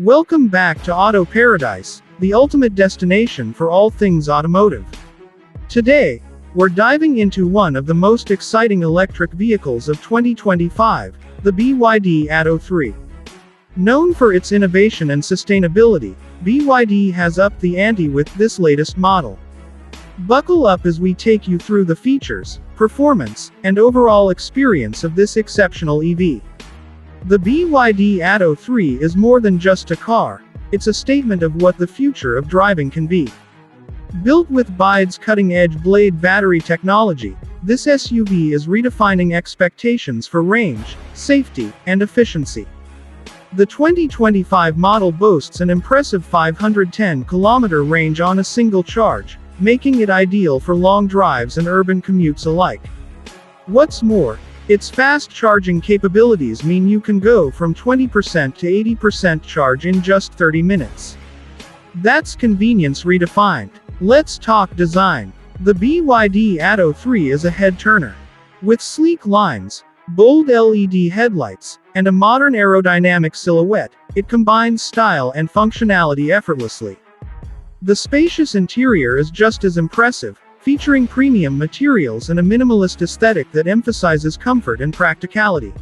Welcome back to Auto Paradise, the ultimate destination for all things automotive. Today, we're diving into one of the most exciting electric vehicles of 2025, the BYD Atto 3. Known for its innovation and sustainability, BYD has upped the ante with this latest model. Buckle up as we take you through the features, performance, and overall experience of this exceptional EV. The BYD Atto 3 is more than just a car, it's a statement of what the future of driving can be. Built with BYD's cutting-edge Blade battery technology, this SUV is redefining expectations for range, safety, and efficiency. The 2025 model boasts an impressive 510-kilometer range on a single charge, making it ideal for long drives and urban commutes alike. What's more, its fast charging capabilities mean you can go from 20% to 80% charge in just 30 minutes. That's convenience redefined. Let's talk design. The BYD Atto 3 is a head-turner. With sleek lines, bold LED headlights, and a modern aerodynamic silhouette, it combines style and functionality effortlessly. The spacious interior is just as impressive, featuring premium materials and a minimalist aesthetic that emphasizes comfort and practicality.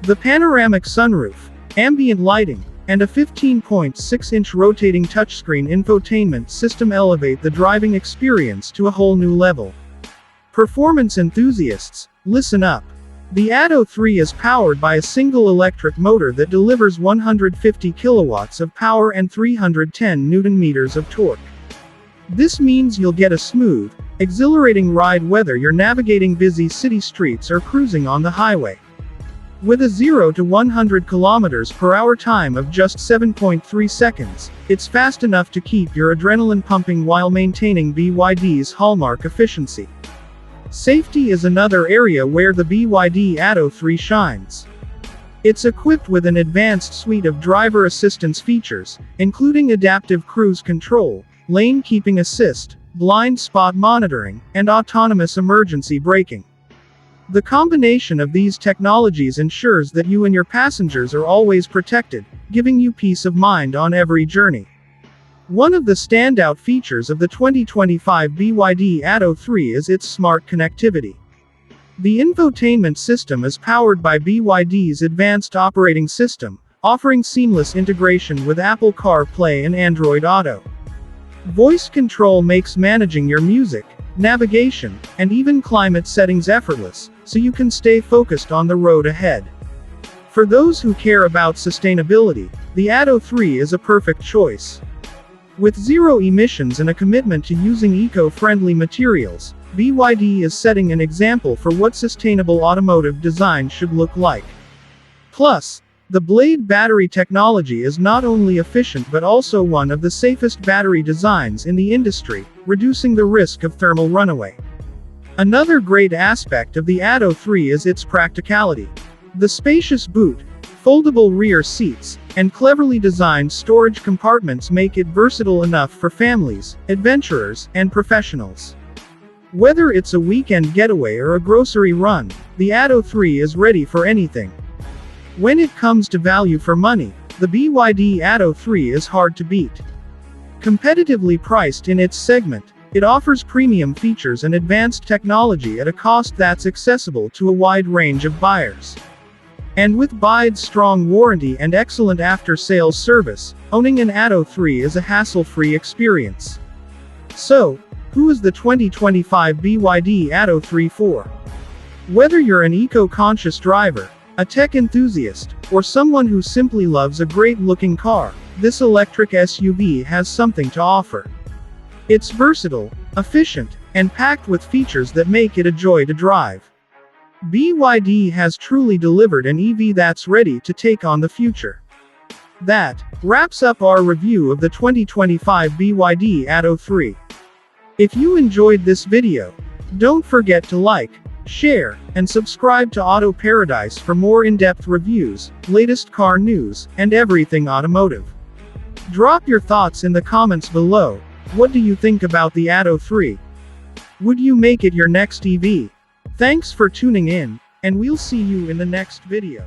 The panoramic sunroof, ambient lighting, and a 15.6-inch rotating touchscreen infotainment system elevate the driving experience to a whole new level. Performance enthusiasts, listen up. The Atto 3 is powered by a single electric motor that delivers 150 kilowatts of power and 310 Newton-meters of torque. This means you'll get a smooth, exhilarating ride whether you're navigating busy city streets or cruising on the highway. With a 0 to 100 km per hour time of just 7.3 seconds, it's fast enough to keep your adrenaline pumping while maintaining BYD's hallmark efficiency. Safety is another area where the BYD Atto 3 shines. It's equipped with an advanced suite of driver assistance features, including adaptive cruise control, lane keeping assist, blind spot monitoring, and autonomous emergency braking. The combination of these technologies ensures that you and your passengers are always protected, giving you peace of mind on every journey. One of the standout features of the 2025 BYD Atto 3 is its smart connectivity. The infotainment system is powered by BYD's advanced operating system, offering seamless integration with Apple CarPlay and Android Auto. Voice control makes managing your music, navigation, and even climate settings effortless, so you can stay focused on the road ahead. For those who care about sustainability, the Atto 3 is a perfect choice. With zero emissions and a commitment to using eco-friendly materials, BYD is setting an example for what sustainable automotive design should look like. Plus, the Blade battery technology is not only efficient but also one of the safest battery designs in the industry, reducing the risk of thermal runaway. Another great aspect of the Atto 3 is its practicality. The spacious boot, foldable rear seats, and cleverly designed storage compartments make it versatile enough for families, adventurers, and professionals. Whether it's a weekend getaway or a grocery run, the Atto 3 is ready for anything. When it comes to value for money, the BYD Atto 3 is hard to beat. Competitively priced in its segment, it offers premium features and advanced technology at a cost that's accessible to a wide range of buyers. And with BYD's strong warranty and excellent after-sales service, owning an Atto 3 is a hassle-free experience. So, who is the 2025 BYD Atto 3 for? Whether you're an eco-conscious driver, a tech enthusiast, or someone who simply loves a great-looking car, this electric SUV has something to offer. It's versatile, efficient, and packed with features that make it a joy to drive. BYD has truly delivered an EV that's ready to take on the future. That wraps up our review of the 2025 BYD Atto 3. If you enjoyed this video, don't forget to like, share, and subscribe to Auto Paradise for more in-depth reviews, latest car news, and everything automotive. Drop your thoughts in the comments below. What do you think about the Atto 3? Would you make it your next EV? Thanks for tuning in, and we'll see you in the next video.